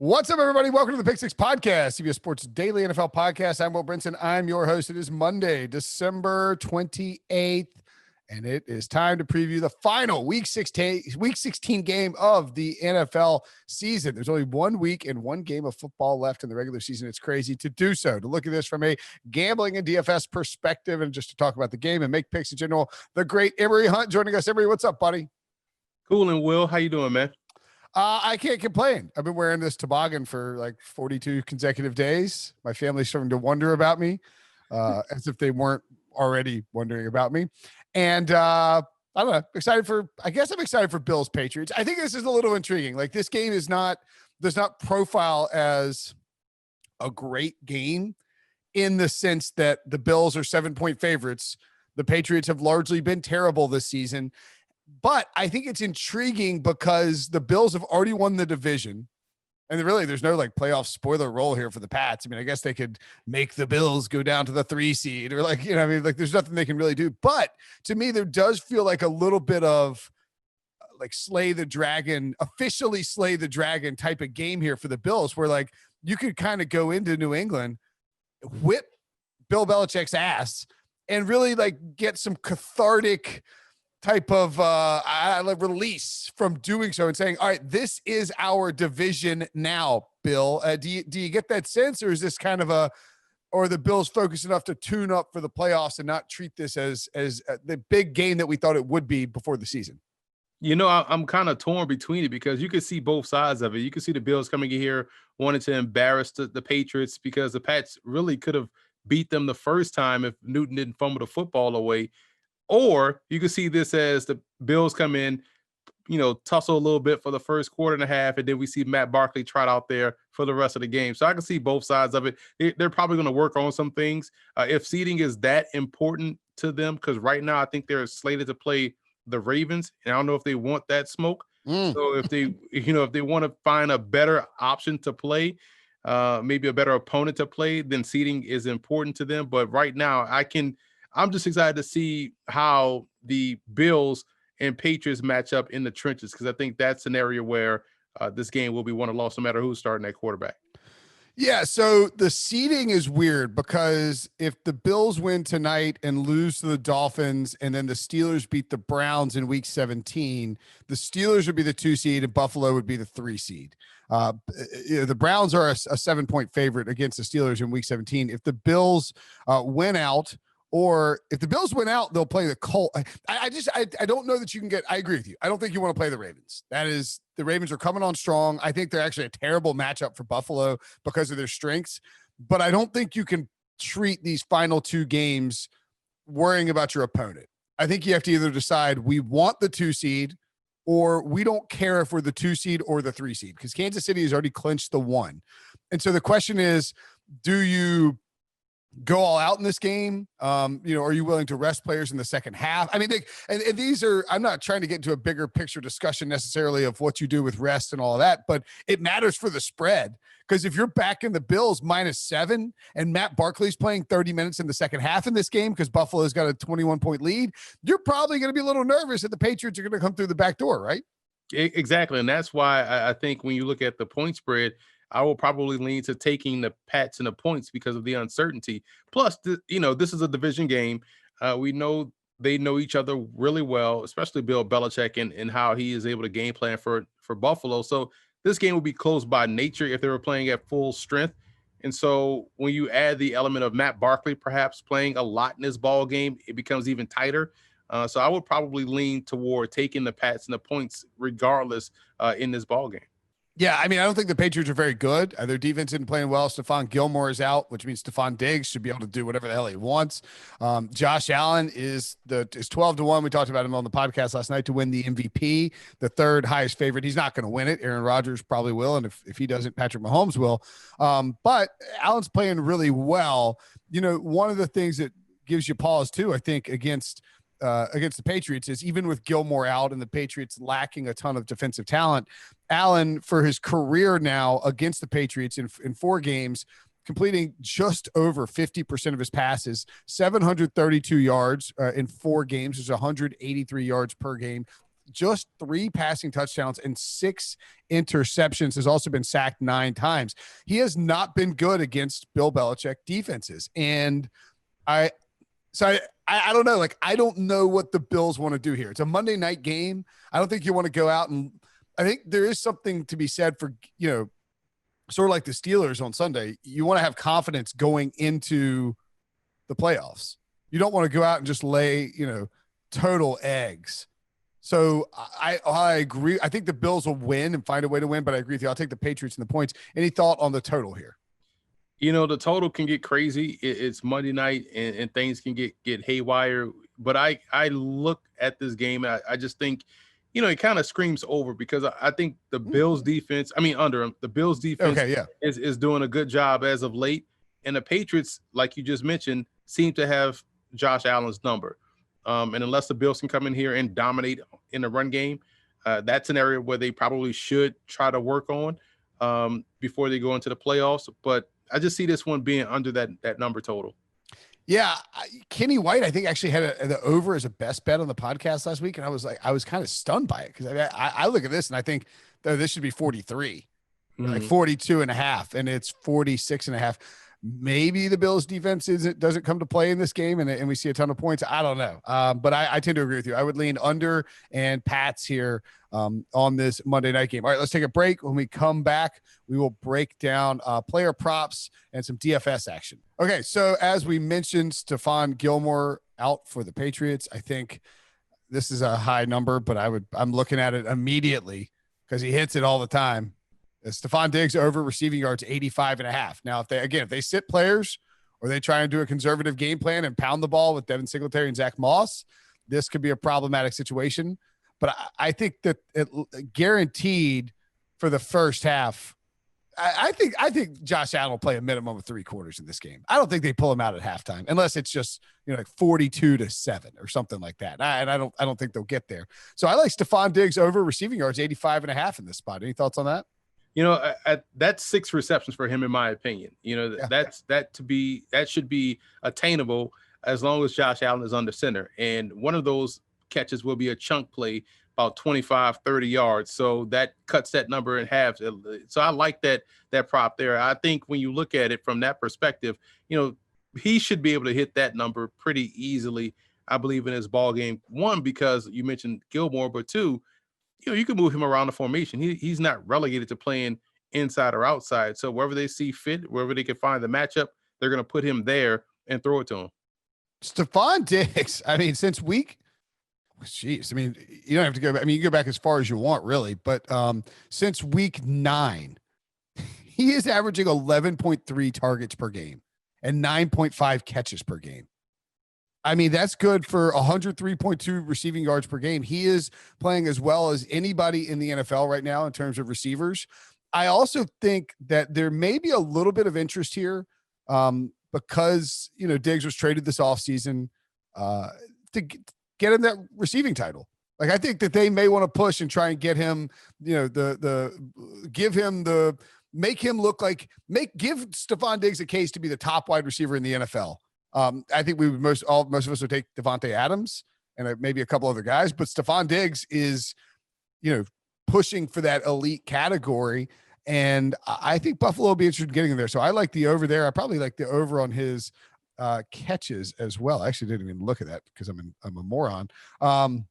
What's up, everybody? Welcome to the PickSix podcast, CBS Sports Daily NFL podcast. I'm Will Brinson. I'm your host. It is Monday, December 28th, and it is time to preview the final Week 16 game of the NFL season. There's only 1 week and one game of football left in the regular season. It's crazy to do so. To look at this from a gambling and DFS perspective, and just to talk about the game and make picks in general, the great Emory Hunt joining us. Emory, what's up, buddy? Cool. And Will, how you doing, man? I can't complain. I've been wearing this toboggan for like 42 consecutive days. My family's starting to wonder about me, as if they weren't already wondering about me. And I don't know, I'm excited for Bills-Patriots. I think this is a little intriguing. Like, this game does not profile as a great game in the sense that the Bills are 7-point favorites. The Patriots have largely been terrible this season. But I think it's intriguing because the Bills have already won the division. And there's no like playoff spoiler role here for the Pats. I mean, I guess they could make the Bills go down to the 3 seed or there's nothing they can really do. But to me, there does feel like a little bit of like officially slay the dragon type of game here for the Bills, where like you could kind of go into New England, whip Bill Belichick's ass, and really like get some cathartic type of release from doing so and saying, all right, this is our division now, Bill. Do you get that sense, or is this kind of or the Bills focused enough to tune up for the playoffs and not treat this as the big game that we thought it would be before the season? You know, I'm kind of torn between it because you can see both sides of it. You can see the Bills coming in here wanting to embarrass the Patriots because the Pats really could have beat them the first time if Newton didn't fumble the football away. Or you can see this as the Bills come in, tussle a little bit for the first quarter and a half, and then we see Matt Barkley trot out there for the rest of the game. So I can see both sides of it. They're probably going to work on some things. If seeding is that important to them, because right now I think they're slated to play the Ravens, and I don't know if they want that smoke. So if they want to find a better option to play, maybe a better opponent to play, then seeding is important to them. But right now I'm just excited to see how the Bills and Patriots match up in the trenches, because I think that's an area where this game will be won or lost no matter who's starting at quarterback. Yeah, so the seeding is weird because if the Bills win tonight and lose to the Dolphins and then the Steelers beat the Browns in Week 17, the Steelers would be the 2 seed and Buffalo would be the 3 seed. The Browns are a 7-point favorite against the Steelers in Week 17. If the Bills win out, or if the Bills win out, they'll play the Colts. I don't know that you can get. I agree with you. I don't think you want to play the Ravens. The Ravens are coming on strong. I think they're actually a terrible matchup for Buffalo because of their strengths. But I don't think you can treat these final 2 games worrying about your opponent. I think you have to either decide we want the 2 seed or we don't care if we're the 2 seed or the 3 seed, because Kansas City has already clinched the 1. And so the question is, do you go all out in this game? Are you willing to rest players in the second half? I mean, I'm not trying to get into a bigger picture discussion necessarily of what you do with rest and all of that, but it matters for the spread, because if you're backing the Bills -7 and Matt Barkley's playing 30 minutes in the second half in this game because Buffalo's got a 21-point lead, you're probably going to be a little nervous that the Patriots are going to come through the back door, right? Exactly. And that's why I think when you look at the point spread, I will probably lean to taking the Pats and the points because of the uncertainty. Plus, this is a division game. We know they know each other really well, especially Bill Belichick and how he is able to game plan for Buffalo. So this game will be close by nature if they were playing at full strength. And so when you add the element of Matt Barkley perhaps playing a lot in this ball game, it becomes even tighter. So I would probably lean toward taking the Pats and the points regardless in this ball game. Yeah, I mean, I don't think the Patriots are very good. Their defense isn't playing well. Stephon Gilmore is out, which means Stephon Diggs should be able to do whatever the hell he wants. Josh Allen is 12-1. We talked about him on the podcast last night to win the MVP, the 3rd highest favorite. He's not going to win it. Aaron Rodgers probably will, and if he doesn't, Patrick Mahomes will. But Allen's playing really well. One of the things that gives you pause too, I think, against the Patriots is even with Gilmore out and the Patriots lacking a ton of defensive talent, Allen, for his career now against the Patriots in 4 games, completing just over 50% of his passes, 732 yards in 4 games, which is 183 yards per game, just 3 passing touchdowns and 6 interceptions, has also been sacked 9 times. He has not been good against Bill Belichick defenses. And I don't know. Like, I don't know what the Bills want to do here. It's a Monday night game. I don't think you want to go out and I think there is something to be said for, sort of like the Steelers on Sunday. You want to have confidence going into the playoffs. You don't want to go out and just lay, total eggs. So I agree. I think the Bills will win and find a way to win, but I agree with you. I'll take the Patriots and the points. Any thought on the total here? The total can get crazy. It's Monday night and things can get haywire. But I look at this game. I just think, it kind of screams over because I think the Bills defense, the Bills defense is doing a good job as of late. And the Patriots, like you just mentioned, seem to have Josh Allen's number. And unless the Bills can come in here and dominate in the run game, that's an area where they probably should try to work on before they go into the playoffs. But I just see this one being under that number total. Yeah. Kenny White, I think, actually had the over as a best bet on the podcast last week. And I was kind of stunned by it because I look at this and I think this should be 43, like 42.5, and it's 46.5. Maybe the Bills defense doesn't come to play in this game and we see a ton of points. I don't know. But I tend to agree with you. I would lean under and Pats here on this Monday night game. All right, let's take a break. When we come back, we will break down player props and some DFS action. Okay, so as we mentioned, Stephon Gilmore out for the Patriots. I think this is a high number, but I'm looking at it immediately because he hits it all the time. Stephon Diggs over receiving yards 85.5. Now, if they sit players or they try and do a conservative game plan and pound the ball with Devin Singletary and Zack Moss, this could be a problematic situation. But I think that it guaranteed for the first half. I think Josh Allen will play a minimum of 3 quarters in this game. I don't think they pull him out at halftime unless it's just like 42-7 or something like that. And I don't think they'll get there. So I like Stephon Diggs over receiving yards 85.5 in this spot. Any thoughts on that? That's 6 receptions for him, in my opinion. That should be attainable as long as Josh Allen is under center. And one of those catches will be a chunk play, about 25, 30 yards. So that cuts that number in half. So I like that prop there. I think when you look at it from that perspective, he should be able to hit that number pretty easily, I believe, in his ball game. 1, because you mentioned Gilmore, but 2, you can move him around the formation. He's not relegated to playing inside or outside. So wherever they see fit, wherever they can find the matchup, they're going to put him there and throw it to him. Stephon Diggs, since week, you don't have to go back. You can go back as far as you want, really. But since week 9, he is averaging 11.3 targets per game and 9.5 catches per game. That's good for 103.2 receiving yards per game. He is playing as well as anybody in the NFL right now in terms of receivers. I also think that there may be a little bit of interest here because, Diggs was traded this offseason to get him that receiving title. Like, I think that they may want to push and try and get him, give Stephon Diggs a case to be the top wide receiver in the NFL. I think most of us would take Devontae Adams and maybe a couple other guys, but Stephon Diggs is, pushing for that elite category. And I think Buffalo will be interested in getting him there. So I like the over there. I probably like the over on his catches as well. I actually didn't even look at that because I'm a moron. Stephon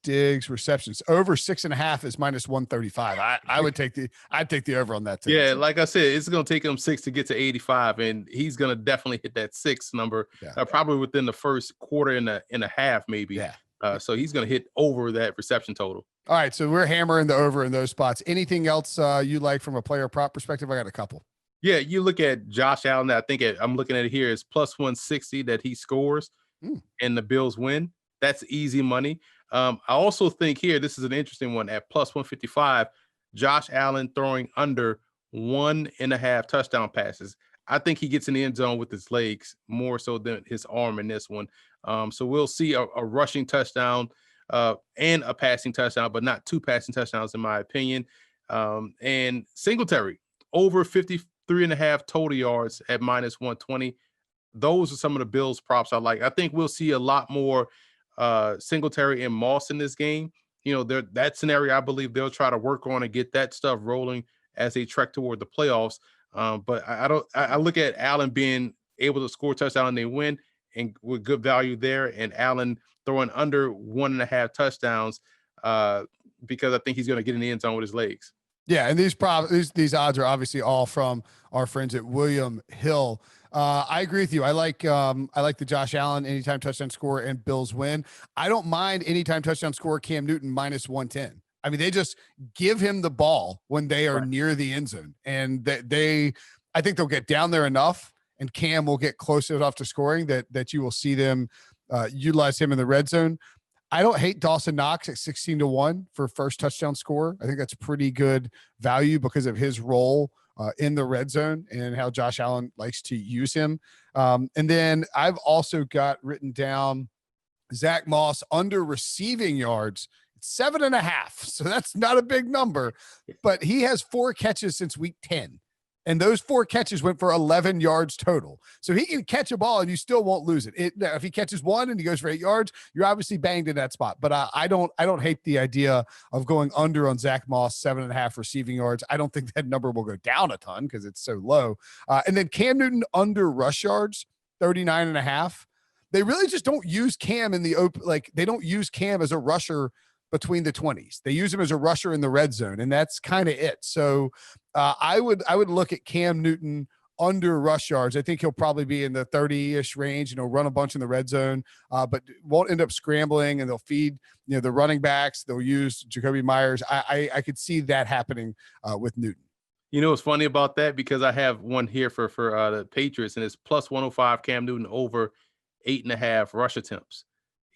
Diggs receptions over 6.5 is -135. I'd take the over on that too. Yeah, like I said, it's going to take him 6 to get to 85, and he's going to definitely hit that 6 number, probably within the first quarter and a half, maybe. Yeah. So he's going to hit over that reception total. All right, so we're hammering the over in those spots. Anything else you like from a player prop perspective? I got a couple. Yeah, you look at Josh Allen. I think I'm looking at it here is +160 that he scores and the Bills win. That's easy money. I also think here, this is an interesting one at +155, Josh Allen throwing under 1.5 touchdown passes. I think he gets in the end zone with his legs more so than his arm in this one. So we'll see a rushing touchdown and a passing touchdown, but not 2 passing touchdowns in my opinion. And Singletary over 53.5 total yards at -120. Those are some of the Bills props I like. I think we'll see a lot more Singletary and Moss in this game, that scenario, I believe they'll try to work on and get that stuff rolling as they trek toward the playoffs. But I don't. I look at Allen being able to score a touchdown and they win, and with good value there, and Allen throwing under 1.5 touchdowns, because I think he's going to get in the end zone with his legs. Yeah, and these odds are obviously all from our friends at William Hill. I agree with you. I like the Josh Allen anytime touchdown score and Bills win. I don't mind anytime touchdown score Cam Newton -110. I mean, they just give him the ball when they are near the end zone, and I think they'll get down there enough, and Cam will get close enough to scoring that you will see them utilize him in the red zone. I don't hate Dawson Knox at 16-1 for first touchdown score. I think that's pretty good value because of his role in the red zone and how Josh Allen likes to use him. And then I've also got written down Zack Moss under receiving yards, 7.5. So that's not a big number, but he has 4 catches since week 10. And those 4 catches went for 11 yards total. So he can catch a ball and you still won't lose it. If he catches 1 and he goes for 8 yards, you're obviously banged in that spot. But I don't hate the idea of going under on Zack Moss, 7.5 receiving yards. I don't think that number will go down a ton because it's so low. And then Cam Newton under rush yards, 39.5. They really just don't use Cam in the open. Like they don't use Cam as a rusher between the 20s. They use him as a rusher in the red zone, and that's kind of it. So I would look at Cam Newton under rush yards. I think he'll probably be in the 30-ish range, run a bunch in the red zone, but won't end up scrambling, and they'll feed the running backs. They'll use Jacoby Myers. I could see that happening with Newton. What's funny about that? Because I have one here for the Patriots, and it's +105 Cam Newton over 8.5 rush attempts.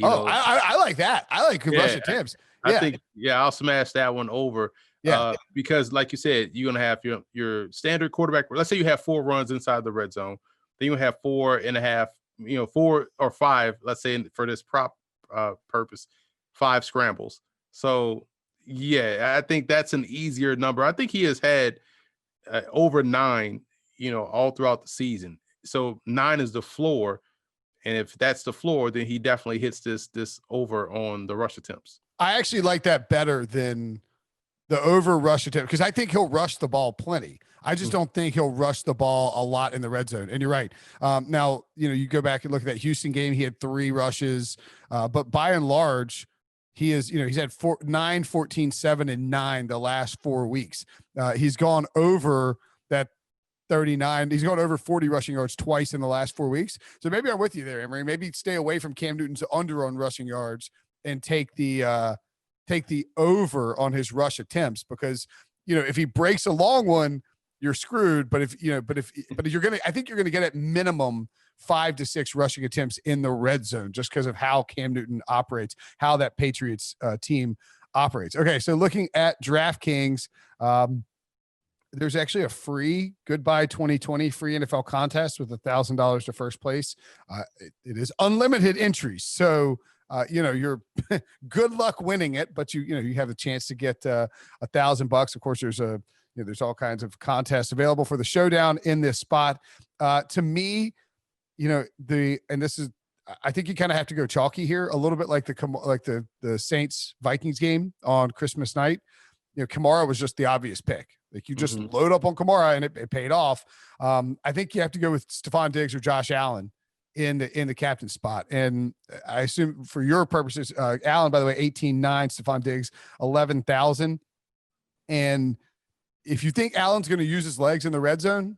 I like that. I like rush attempts. I think, I'll smash that one over. Yeah. Because like you said, you're going to have your standard quarterback. Let's say you have 4 runs inside the red zone. Then you have 4.5, 4 or 5, let's say for this prop purpose, 5 scrambles. So I think that's an easier number. I think he has had over 9, all throughout the season. So 9 is the floor. And if that's the floor, then he definitely hits this over on the rush attempts. I actually like that better than the over rush attempt because I think he'll rush the ball plenty. I just don't think he'll rush the ball a lot in the red zone. And you're right. Now, you go back and look at that Houston game. He had 3 rushes, but by and large, he is, he's had 9, 14, 7, and 9 the last 4 weeks. He's gone over that 39. He's gone over 40 rushing yards twice in the last 4 weeks. So maybe I'm with you there, Emory. Maybe stay away from Cam Newton's under on rushing yards and take the over on his rush attempts because if he breaks a long one, you're screwed. But if you're gonna, I think you're gonna get at minimum 5 to 6 rushing attempts in the red zone just because of how Cam Newton operates, how that Patriots team operates. Okay, so looking at DraftKings. There's actually a free Goodbye 2020 free NFL contest with $1,000 to first place. It is unlimited entries. So, you're good luck winning it, but you have a chance to get $1,000. Of course, there's all kinds of contests available for the showdown in this spot. To me, I think you kind of have to go chalky here a little bit like the Saints Vikings game on Christmas night. Kamara was just the obvious pick. Like you just load up on Kamara and it paid off. I think you have to go with Stephon Diggs or Josh Allen in the captain spot. And I assume for your purposes, Allen, by the way, 18.9, Stephon Diggs, 11,000. And if you think Allen's going to use his legs in the red zone,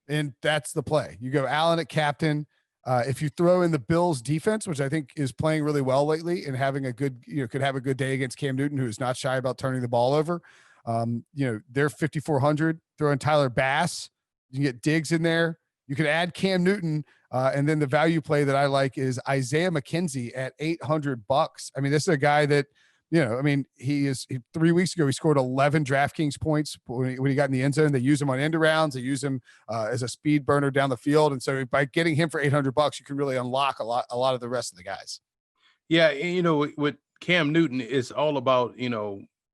and that's the play. You go Allen at captain. If you throw in the Bills defense, which I think is playing really well lately and having a good, could have a good day against Cam Newton, who is not shy about turning the ball over. They're 5,400. Throw in Tyler Bass. You can get Diggs in there. You can add Cam Newton. And then the value play that I like is Isaiah McKenzie at $800. I mean, this is a guy that, he 3 weeks ago, he scored 11 DraftKings points when he got in the end zone. They use him on end arounds. They use him as a speed burner down the field. And so by getting him for $800, you can really unlock a lot of the rest of the guys. Yeah. With Cam Newton, it's all about,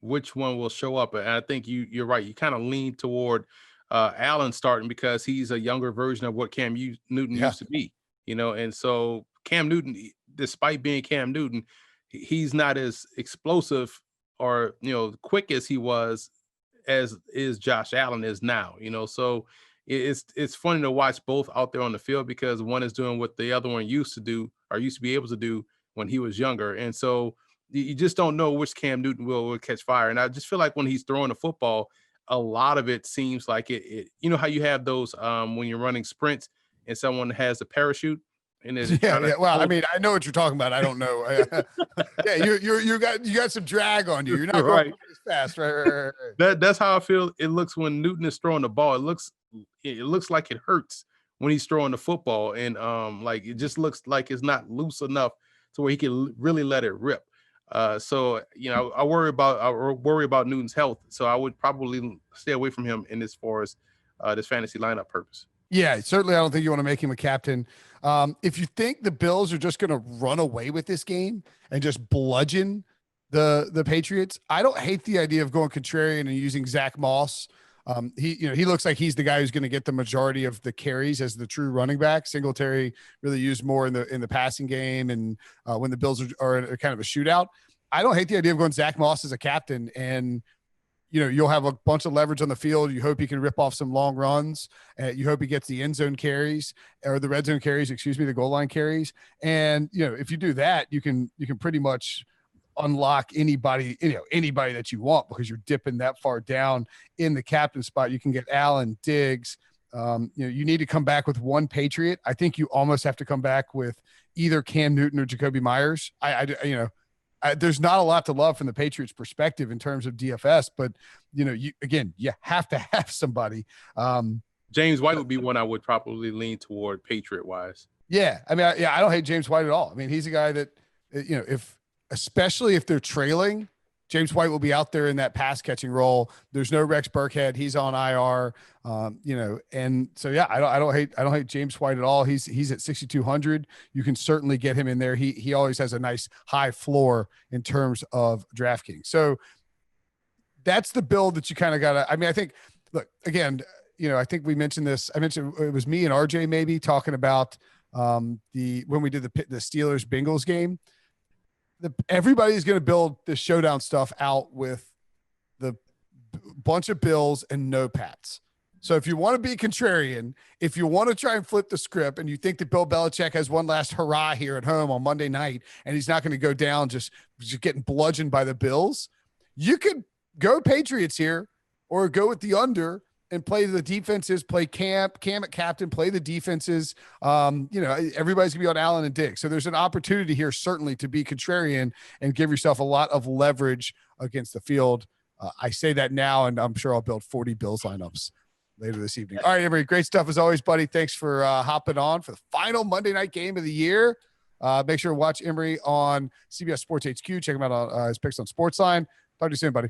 which one will show up. And I think you're right. You kind of lean toward Allen starting because he's a younger version of what Cam Newton used to be, and so Cam Newton, despite being Cam Newton, he's not as explosive or quick as he was, as is Josh Allen is now. So it's funny to watch both out there on the field, because one is doing what the other one used to do, or used to be able to do when he was younger. And so you just don't know which Cam Newton will catch fire. And I just feel like when he's throwing the football, a lot of it seems like it how you have those when you're running sprints and someone has a parachute and then Yeah. Well, I mean, I know what you're talking about. I don't know. Yeah, you got some drag on you. You're not going right. as fast. Right. That's how I feel it looks when Newton is throwing the ball. It looks like it hurts when he's throwing the football, and like it just looks like it's not loose enough to where he can really let it rip. So I worry about Newton's health. So I would probably stay away from him in this for as this fantasy lineup purpose. Yeah, certainly. I don't think you want to make him a captain. If you think the Bills are just going to run away with this game and just bludgeon the Patriots, I don't hate the idea of going contrarian and using Zack Moss. He looks like he's the guy who's going to get the majority of the carries as the true running back. Singletary really used more in the passing game, and when the Bills are in a kind of a shootout. I don't hate the idea of going Zack Moss as a captain, and you'll have a bunch of leverage on the field. You hope he can rip off some long runs. You hope he gets the end zone carries, or the red zone carries, the goal line carries. And, if you do that, you can pretty much unlock anybody that you want, because you're dipping that far down in the captain spot. You can get Allen, Diggs. You need to come back with one Patriot. I think you almost have to come back with either Cam Newton or Jacoby Myers. There's not a lot to love from the Patriots' perspective in terms of DFS, but you have to have somebody. James White would be one I would probably lean toward Patriot wise. Yeah, I mean, I don't hate James White at all. I mean, he's a guy that especially if they're trailing, James White will be out there in that pass catching role. There's no Rex Burkhead; he's on IR. And so yeah, I don't hate James White at all. He's at 6,200. You can certainly get him in there. He always has a nice high floor in terms of DraftKings. So that's the build that you kind of got to. I mean, I think, look, again, I think we mentioned this. I mentioned it was me and RJ maybe talking about when we did the Steelers Bengals game. Everybody's going to build this showdown stuff out with the bunch of Bills and no Pats. So if you want to be contrarian, if you want to try and flip the script, and you think that Bill Belichick has one last hurrah here at home on Monday night, and he's not going to go down just getting bludgeoned by the Bills, you could go Patriots here, or go with the under and play the defenses, play Cam at captain, play the defenses. Everybody's gonna be on Allen and Diggs. So there's an opportunity here, certainly, to be contrarian and give yourself a lot of leverage against the field. I say that now, and I'm sure I'll build 40 Bills lineups later this evening. All right, everybody, great stuff as always, buddy. Thanks for hopping on for the final Monday night game of the year. Make sure to watch Emory on CBS Sports HQ. Check him out on his picks on Sportsline. Talk to you soon, buddy.